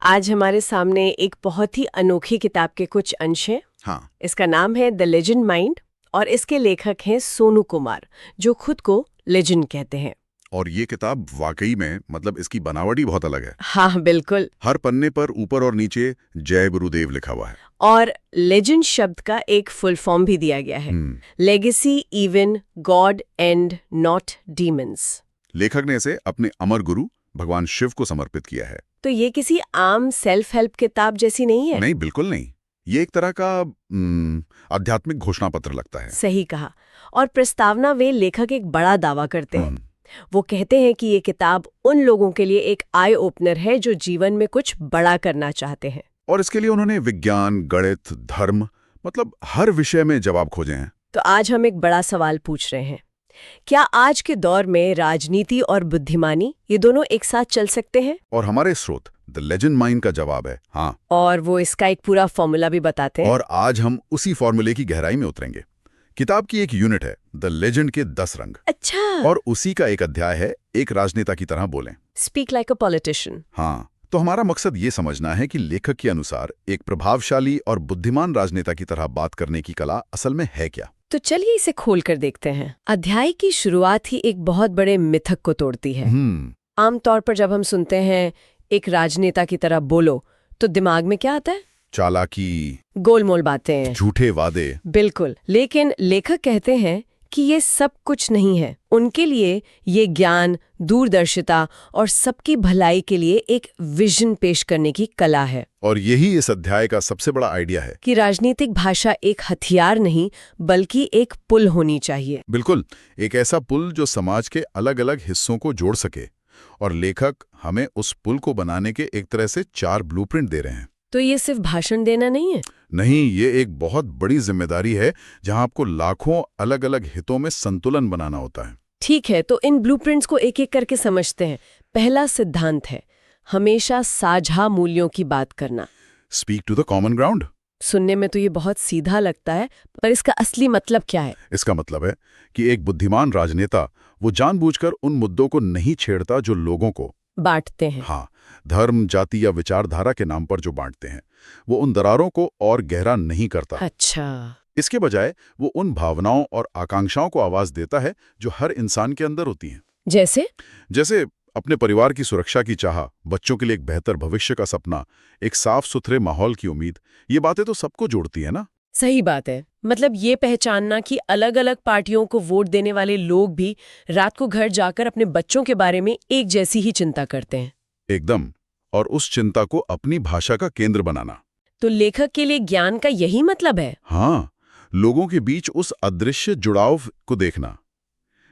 आज हमारे सामने एक बहुत ही अनोखी किताब के कुछ अंश हैं। हाँ। इसका नाम है द लेजेंड माइंड और इसके लेखक हैं सोनू कुमार, जो खुद को लेजेंड कहते हैं। और ये किताब वाकई में इसकी बनावट ही बहुत अलग है। हाँ बिल्कुल। हर पन्ने पर ऊपर और नीचे जय गुरुदेव लिखा हुआ है और लेजेंड शब्द का एक फुल फॉर्म भी दिया गया है, legacy even God and not demons. लेखक ने इसे अपने अमर गुरु भगवान शिव को समर्पित किया है। तो ये किसी आम सेल्फ हेल्प किताब जैसी नहीं है? नहीं, बिल्कुल नहीं। ये एक तरह का आध्यात्मिक घोषणा पत्र लगता है। सही कहा। और प्रस्तावना में लेखक एक बड़ा दावा करते हैं। वो कहते हैं कि ये किताब उन लोगों के लिए एक आई ओपनर है जो जीवन में कुछ बड़ा करना चाहते हैं। और इसके लिए उन्होंने विज्ञान, गणित, धर्म हर विषय में जवाब खोजे हैं। तो आज हम एक बड़ा सवाल पूछ रहे हैं, क्या आज के दौर में राजनीति और बुद्धिमानी ये दोनों एक साथ चल सकते हैं? और हमारे स्रोत द लेजेंड माइंड का जवाब है हाँ। और वो इसका एक पूरा फॉर्मूला भी बताते हैं। और आज हम उसी फॉर्मूले की गहराई में उतरेंगे। किताब की एक यूनिट है द लेजेंड के 10 रंग। अच्छा। और उसी का एक अध्याय है एक राजनेता की तरह बोलें। Speak like a politician. हाँ, तो हमारा मकसद ये समझना है कि लेखक के अनुसार एक प्रभावशाली और बुद्धिमान राजनेता की तरह बात करने की कला असल में है क्या। तो चलिए इसे खोल कर देखते हैं। अध्याय की शुरुआत ही एक बहुत बड़े मिथक को तोड़ती है। आमतौर पर जब हम सुनते हैं एक राजनेता की तरह बोलो तो दिमाग में क्या आता है? चालाकी, गोलमोल बातें, झूठे वादे। बिल्कुल। लेकिन लेखक कहते हैं कि ये सब कुछ नहीं है। उनके लिए ये ज्ञान, दूरदर्शिता और सबकी भलाई के लिए एक विजन पेश करने की कला है। और यही इस अध्याय का सबसे बड़ा आइडिया है कि राजनीतिक भाषा एक हथियार नहीं बल्कि एक पुल होनी चाहिए। बिल्कुल, एक ऐसा पुल जो समाज के अलग अलग हिस्सों को जोड़ सके। और लेखक हमें उस पुल को बनाने के एक तरह से 4 ब्लूप्रिंट दे रहे हैं। तो ये सिर्फ भाषण देना नहीं है? नहीं, ये एक बहुत बड़ी जिम्मेदारी है जहां आपको लाखों अलग अलग हितों में संतुलन बनाना होता है। ठीक है, तो इन ब्लूप्रिंट्स को एक एक करके समझते हैं। पहला सिद्धांत है हमेशा साझा मूल्यों की बात करना। Speak to the common ground. सुनने में तो ये बहुत सीधा लगता है, पर इसका असली मतलब क्या है? इसका मतलब है कि एक बुद्धिमान राजनेता वो जानबूझकर उन मुद्दों को नहीं छेड़ता जो लोगों को बांटते हैं। हाँ, धर्म, जाति या विचारधारा के नाम पर जो बांटते हैं, वो उन दरारों को और गहरा नहीं करता। अच्छा। इसके बजाय वो उन भावनाओं और आकांक्षाओं को आवाज देता है जो हर इंसान के अंदर होती हैं। जैसे अपने परिवार की सुरक्षा की चाह, बच्चों के लिए एक बेहतर भविष्य का सपना, एक साफ सुथरे माहौल की उम्मीद। ये बातें तो सबको जोड़ती है ना। सही बात है। मतलब ये पहचानना कि अलग अलग पार्टियों को वोट देने वाले लोग भी रात को घर जाकर अपने बच्चों के बारे में एक जैसी ही चिंता करते हैं। एकदम। और उस चिंता को अपनी भाषा का केंद्र बनाना। तो लेखक के लिए ज्ञान का यही मतलब है? हाँ, लोगों के बीच उस अदृश्य जुड़ाव को देखना।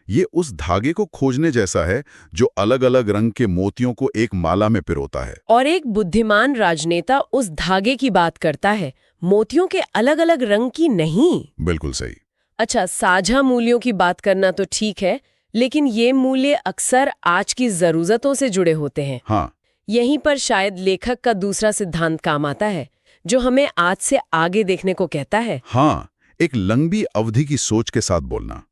ये उस धागे को खोजने जैसा है जो अलग अलग रंग के मोतियों को एक माला में पिरोता है। और एक बुद्धिमान राजनेता उस धागे की बात करता है, मोतियों के अलग अलग रंग की नहीं। बिल्कुल सही। अच्छा, साझा मूल्यों की बात करना तो ठीक है, लेकिन ये मूल्य अक्सर आज की जरूरतों से जुड़े होते हैं। हाँ। यहीं पर शायद लेखक का दूसरा सिद्धांत काम आता है, जो हमें आज से आगे देखने को कहता है। हाँ, एक लंबी अवधि की सोच के साथ बोलना।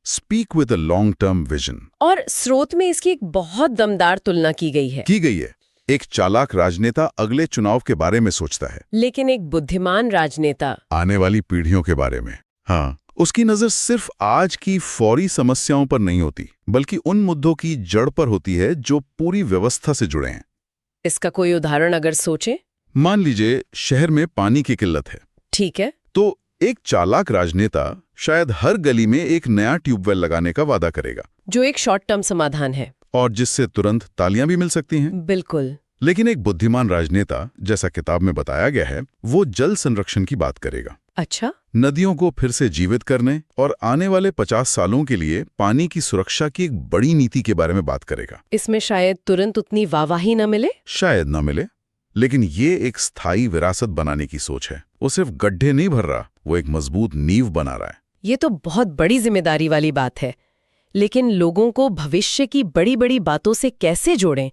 Speak with a long term vision. और स्रोत में इसकी एक बहुत दमदार तुलना की गई है। एक चालाक राजनेता अगले चुनाव के बारे में सोचता है, लेकिन एक बुद्धिमान राजनेता आने वाली पीढ़ियों के बारे में। हाँ, उसकी नजर सिर्फ आज की फौरी समस्याओं पर नहीं होती, बल्कि उन मुद्दों की जड़ पर होती है जो पूरी व्यवस्था से जुड़े हैं। इसका कोई उदाहरण अगर सोचे? मान लीजिए शहर में पानी की किल्लत है। ठीक है। तो एक चालाक राजनेता शायद हर गली में एक नया ट्यूबवेल लगाने का वादा करेगा, जो एक शॉर्ट टर्म समाधान है और जिससे तुरंत तालियां भी मिल सकती हैं। बिल्कुल। लेकिन एक बुद्धिमान राजनेता, जैसा किताब में बताया गया है, वो जल संरक्षण की बात करेगा। अच्छा। नदियों को फिर से जीवित करने और आने वाले 50 सालों के लिए पानी की सुरक्षा की एक बड़ी नीति के बारे में बात करेगा। इसमें शायद तुरंत उतनी वाहवाही न मिले, शायद न मिले, लेकिन ये एक स्थायी विरासत बनाने की सोच है। वो सिर्फ गड्ढे नहीं भर रहा, वो एक मजबूत नींव बना रहा है। ये तो बहुत बड़ी जिम्मेदारी वाली बात है। लेकिन लोगों को भविष्य की बड़ी बड़ी बातों से कैसे जोड़ें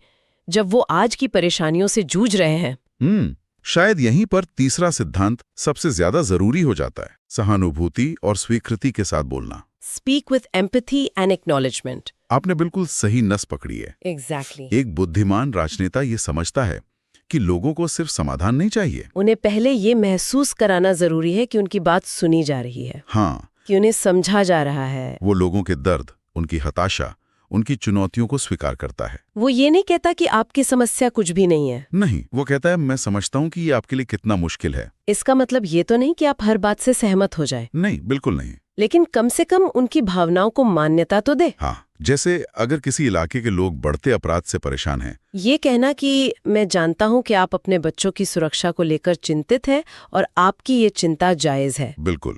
जब वो आज की परेशानियों से जूझ रहे हैं? शायद यहीं पर तीसरा सिद्धांत सबसे ज्यादा जरूरी हो जाता है, सहानुभूति और स्वीकृति के साथ बोलना। Speak with empathy and acknowledgement. आपने बिल्कुल सही नस पकड़ी है। एग्जैक्टली। एक बुद्धिमान राजनेता ये समझता है कि लोगों को सिर्फ समाधान नहीं चाहिए। उन्हें पहले ये महसूस कराना जरूरी है कि उनकी बात सुनी जा रही है, हाँ, कि उन्हें समझा जा रहा है। वो लोगों के दर्द, उनकी हताशा, उनकी चुनौतियों को स्वीकार करता है। वो ये नहीं कहता कि आपकी समस्या कुछ भी नहीं है। नहीं, वो कहता है मैं समझता हूँ कि ये आपके लिए कितना मुश्किल है। इसका मतलब ये तो नहीं कि आप हर बात से सहमत हो जाए, नहीं, बिल्कुल नहीं। लेकिन कम से कम उनकी भावनाओं को मान्यता तो दे। हाँ, जैसे अगर किसी इलाके के लोग बढ़ते अपराध से परेशान हैं। ये कहना कि मैं जानता हूँ कि आप अपने बच्चों की सुरक्षा को लेकर चिंतित हैं और आपकी ये चिंता जायज है। बिल्कुल,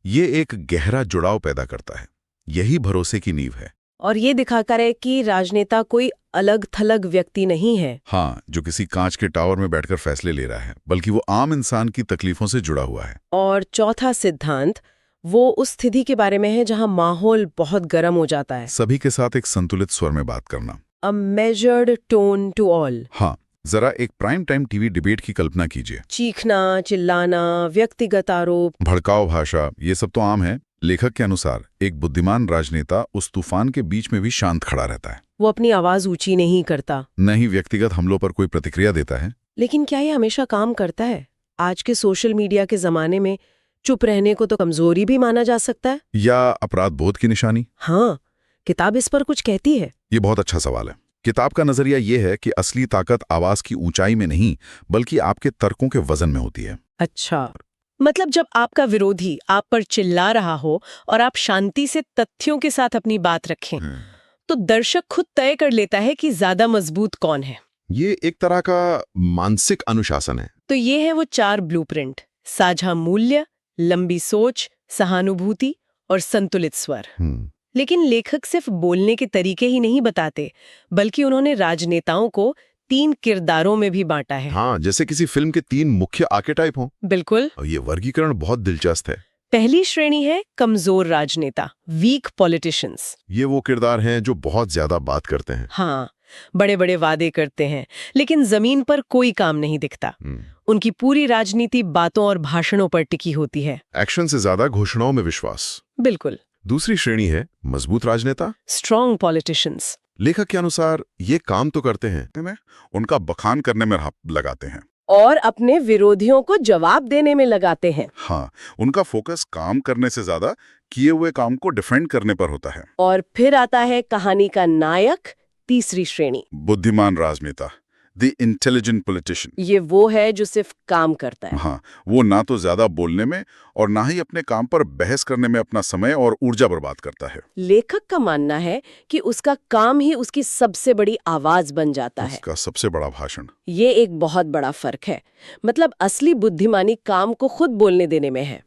ये एक गहरा जुड़ाव पैदा करता है। यही भरोसे की नींव है। और ये दिखाकर है कि राजनेता कोई अलग थलग व्यक्ति नहीं है। हाँ, जो किसी कांच के टावर में बैठकर फैसले ले रहा है, बल्कि वो आम इंसान की तकलीफों से जुड़ा हुआ है। और चौथा सिद्धांत वो उस स्थिति के बारे में है जहां माहौल बहुत गर्म हो जाता है। सभी के साथ एक संतुलित स्वर में बात करना। A measured tone to all. हाँ, जरा एक प्राइम टाइम टीवी डिबेट की कल्पना कीजिए। चीखना, चिल्लाना, व्यक्तिगत आरोप, भड़काऊ भाषा, ये सब तो आम है। लेखक के अनुसार एक बुद्धिमान राजनेता उस तूफान के बीच में भी शांत खड़ा रहता है। वो अपनी आवाज ऊंची नहीं करता, न ही व्यक्तिगत हमलों पर कोई प्रतिक्रिया देता है। लेकिन क्या ये हमेशा काम करता है? आज के सोशल मीडिया के जमाने में चुप रहने को तो कमजोरी भी माना जा सकता है, या अपराध बोध की निशानी? हाँ, किताब इस पर कुछ कहती है। ये बहुत अच्छा सवाल है। किताब का नजरिया ये है कि असली ताकत आवाज की ऊंचाई में नहीं, बल्कि आपके तर्कों के वजन में होती है। अच्छा, मतलब जब आपका विरोधी आप पर चिल्ला रहा हो और आप शांति से तथ्यों के साथ अपनी बात रखें, तो दर्शक खुद तय कर लेता है कि ज्यादा मजबूत कौन है। ये एक तरह का मानसिक अनुशासन है। तो ये है वो 4 ब्लूप्रिंट: साझा मूल्य, लंबी सोच, सहानुभूति और संतुलित स्वर। लेकिन लेखक सिर्फ बोलने के तरीके ही नहीं बताते, बल्कि उन्होंने राजनेताओं को 3 किरदारों में भी बांटा है। हाँ, जैसे किसी फिल्म के 3 मुख्य आर्केटाइप हों। बिल्कुल। और ये वर्गीकरण बहुत दिलचस्प है। पहली श्रेणी है कमजोर राजनेता, वीक पॉलिटिशियंस। ये वो किरदार हैं जो बहुत ज्यादा बात करते हैं। हाँ, बड़े बड़े वादे करते हैं, लेकिन जमीन पर कोई काम नहीं दिखता। उनकी पूरी राजनीति बातों और भाषणों पर टिकी होती है। एक्शन से ज्यादा घोषणाओं में विश्वास। बिल्कुल। दूसरी श्रेणी है मजबूत राजनेता, स्ट्रॉन्ग पॉलिटिशियंस। लेखक के अनुसार ये काम तो करते हैं, उनका बखान करने में लगाते हैं और अपने विरोधियों को जवाब देने में लगाते हैं। हाँ, उनका फोकस काम करने से ज्यादा किए हुए काम को डिफेंड करने पर होता है। और फिर आता है कहानी का नायक, तीसरी श्रेणी, बुद्धिमान राजनेता, द इंटेलिजेंट पॉलिटिशियन। ये वो है जो सिर्फ काम करता है। हाँ, वो ना तो ज्यादा बोलने में और ना ही अपने काम पर बहस करने में अपना समय और ऊर्जा बर्बाद करता है। लेखक का मानना है कि उसका काम ही उसकी सबसे बड़ी आवाज बन जाता है, उसका सबसे बड़ा भाषण। ये एक बहुत बड़ा फर्क है। मतलब असली बुद्धिमानी काम को खुद बोलने देने में है।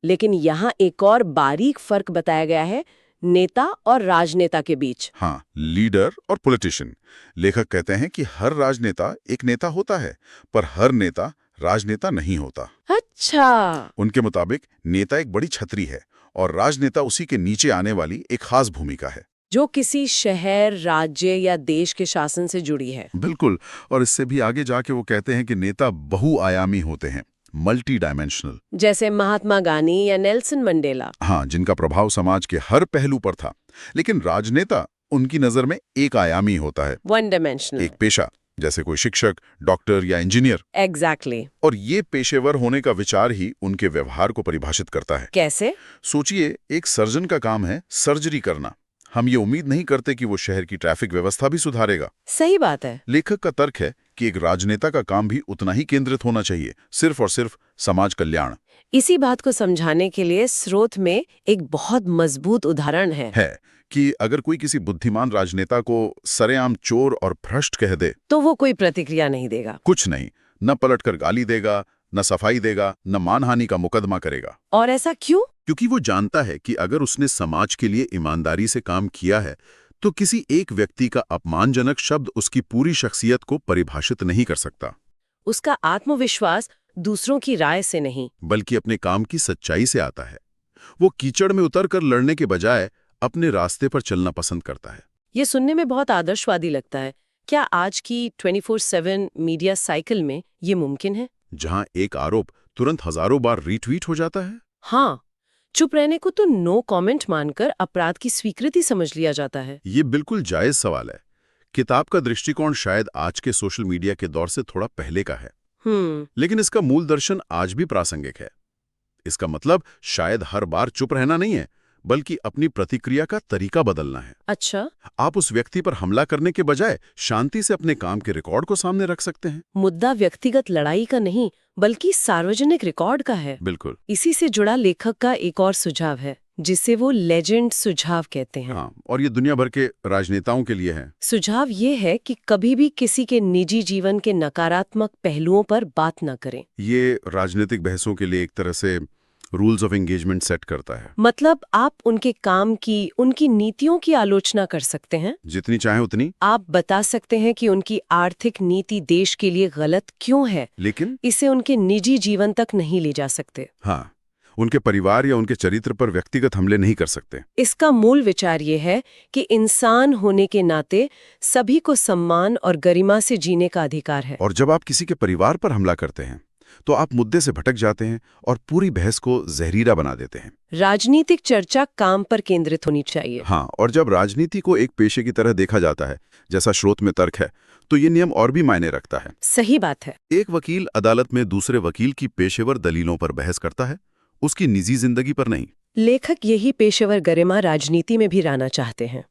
लेकिन यहाँ एक और बारीक फर्क बताया गया है नेता और राजनेता के बीच। हाँ, लीडर और पॉलिटिशियन। लेखक कहते हैं कि हर राजनेता एक नेता होता है, पर हर नेता राजनेता नहीं होता। अच्छा। उनके मुताबिक नेता एक बड़ी छतरी है और राजनेता उसी के नीचे आने वाली एक खास भूमिका है, जो किसी शहर, राज्य या देश के शासन से जुड़ी है। बिल्कुल। और इससे भी आगे जाके वो कहते हैं कि नेता बहुआयामी होते हैं, मल्टी डायमेंशनल, जैसे महात्मा गांधी या नेल्सन मंडेला। हाँ, जिनका प्रभाव समाज के हर पहलू पर था। लेकिन राजनेता उनकी नजर में एक आयामी होता है, वन डायमेंशनल, एक पेशा, जैसे कोई शिक्षक, डॉक्टर या इंजीनियर। एग्जैक्टली। और ये पेशेवर होने का विचार ही उनके व्यवहार को परिभाषित करता है। कैसे? सोचिए, एक सर्जन का काम है सर्जरी करना। हम ये उम्मीद नहीं करते कि वो शहर की ट्रैफिक व्यवस्था भी सुधारेगा। सही बात है। लेखक का तर्क है कि एक राजनेता का काम भी उतना ही केंद्रित होना चाहिए, सिर्फ और सिर्फ समाज कल्याण। इसी बात को समझाने के लिए स्रोत में एक बहुत मजबूत उदाहरण है कि अगर कोई किसी बुद्धिमान राजनेता को सरेआम चोर और भ्रष्ट कह दे, तो वो कोई प्रतिक्रिया नहीं देगा। कुछ नहीं, न पलटकर गाली देगा, न सफाई देगा, न मानहानि का मुकदमा करेगा। और ऐसा क्यों? क्योंकि वो जानता है कि अगर उसने समाज के लिए ईमानदारी से काम किया है, तो किसी एक व्यक्ति का अपमानजनक शब्द उसकी पूरी शख्सियत को परिभाषित नहीं कर सकता। उसका आत्मविश्वास दूसरों की राय से नहीं, बल्कि अपने काम की सच्चाई से आता है। वो कीचड़ में उतरकर लड़ने के बजाय अपने रास्ते पर चलना पसंद करता है। ये सुनने में बहुत आदर्शवादी लगता है। क्या आज की 24/7 मीडिया साइकिल में ये मुमकिन है, जहां एक आरोप तुरंत हजारों बार रीट्वीट हो जाता है? हाँ, चुप रहने को तो नो कमेंट मानकर अपराध की स्वीकृति समझ लिया जाता है। ये बिल्कुल जायज सवाल है। किताब का दृष्टिकोण शायद आज के सोशल मीडिया के दौर से थोड़ा पहले का है, लेकिन इसका मूल दर्शन आज भी प्रासंगिक है। इसका मतलब शायद हर बार चुप रहना नहीं है, बल्कि अपनी प्रतिक्रिया का तरीका बदलना है। अच्छा, आप उस व्यक्ति पर हमला करने के बजाय शांति से अपने काम के रिकॉर्ड को सामने रख सकते हैं। मुद्दा व्यक्तिगत लड़ाई का नहीं, बल्कि सार्वजनिक रिकॉर्ड का है। बिल्कुल। इसी से जुड़ा लेखक का एक और सुझाव है, जिसे वो लेजेंड सुझाव कहते हैं। हाँ, और ये दुनिया भर के राजनेताओं के लिए है। सुझाव ये है कि कभी भी किसी के निजी जीवन के नकारात्मक पहलुओं पर बात न करें। ये राजनीतिक बहसों के लिए एक तरह से रूल्स ऑफ एंगेजमेंट सेट करता है। मतलब आप उनके काम की, उनकी नीतियों की आलोचना कर सकते हैं, जितनी चाहे उतनी। आप बता सकते हैं कि उनकी आर्थिक नीति देश के लिए गलत क्यों है, लेकिन इसे उनके निजी जीवन तक नहीं ले जा सकते। हाँ, उनके परिवार या उनके चरित्र पर व्यक्तिगत हमले नहीं कर सकते। इसका मूल विचार ये है कि इंसान होने के नाते सभी को सम्मान और गरिमा से जीने का अधिकार है। और जब आप किसी के परिवार पर हमला करते हैं, तो आप मुद्दे से भटक जाते हैं और पूरी बहस को जहरीला बना देते हैं। राजनीतिक चर्चा काम पर केंद्रित होनी चाहिए। हाँ, और जब राजनीति को एक पेशे की तरह देखा जाता है, जैसा स्रोत में तर्क है, तो ये नियम और भी मायने रखता है। सही बात है। एक वकील अदालत में दूसरे वकील की पेशेवर दलीलों पर बहस करता है, उसकी निजी जिंदगी पर नहीं। लेखक यही पेशेवर गरिमा राजनीति में भी लाना चाहते हैं।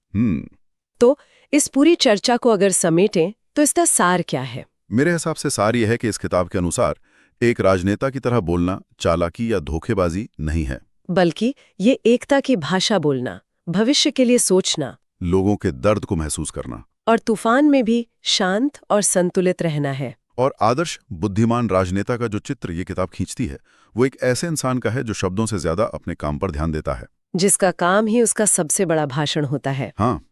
तो इस पूरी चर्चा को अगर समेटें तो इसका सार क्या है? मेरे हिसाब से सार यह है कि इस किताब के अनुसार एक राजनेता की तरह बोलना चालाकी या धोखेबाजी नहीं है, बल्कि ये एकता की भाषा बोलना, भविष्य के लिए सोचना, लोगों के दर्द को महसूस करना, और तूफान में भी शांत और संतुलित रहना है। और आदर्श बुद्धिमान राजनेता का जो चित्र ये किताब खींचती है, वो एक ऐसे इंसान का है जो शब्दों से ज्यादा अपने काम पर ध्यान देता है, जिसका काम ही उसका सबसे बड़ा भाषण होता है। हाँ,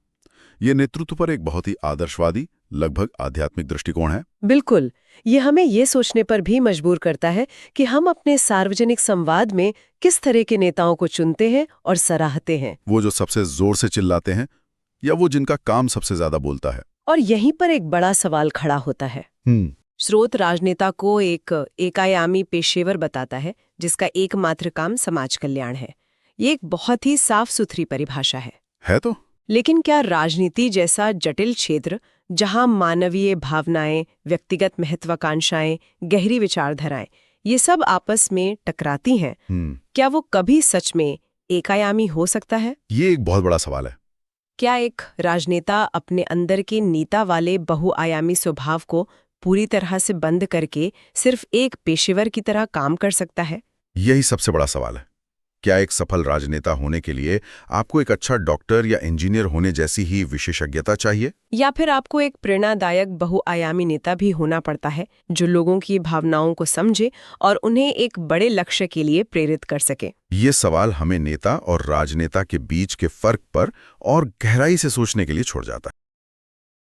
ये नेतृत्व पर एक बहुत ही आदर्शवादी, लगभग आध्यात्मिक दृष्टिकोण है। बिल्कुल, ये हमें ये सोचने पर भी मजबूर करता है कि हम अपने सार्वजनिक संवाद में किस तरह के नेताओं को चुनते हैं और सराहते हैं। वो जो सबसे जोर से चिल्लाते हैं, या वो जिनका काम सबसे ज्यादा बोलता है। और यहीं पर एक बड़ा सवाल खड़ा होता है। स्रोत राजनेता को एक एकायामी पेशेवर बताता है, जिसका एकमात्र काम समाज कल्याण है। ये एक बहुत ही साफ सुथरी परिभाषा है तो? लेकिन क्या राजनीति जैसा जटिल क्षेत्र, जहां मानवीय भावनाएं, व्यक्तिगत महत्वाकांक्षाएं, गहरी विचारधाराएं, ये सब आपस में टकराती हैं, क्या वो कभी सच में एकायामी हो सकता है? ये एक बहुत बड़ा सवाल है। क्या एक राजनेता अपने अंदर के नेता वाले बहुआयामी स्वभाव को पूरी तरह से बंद करके सिर्फ एक पेशेवर की तरह काम कर सकता है? यही सबसे बड़ा सवाल है। क्या एक सफल राजनेता होने के लिए आपको एक अच्छा डॉक्टर या इंजीनियर होने जैसी ही विशेषज्ञता चाहिए, या फिर आपको एक प्रेरणादायक बहुआयामी नेता भी होना पड़ता है, जो लोगों की भावनाओं को समझे और उन्हें एक बड़े लक्ष्य के लिए प्रेरित कर सके? ये सवाल हमें नेता और राजनेता के बीच के फर्क पर और गहराई से सोचने के लिए छोड़ जाता है।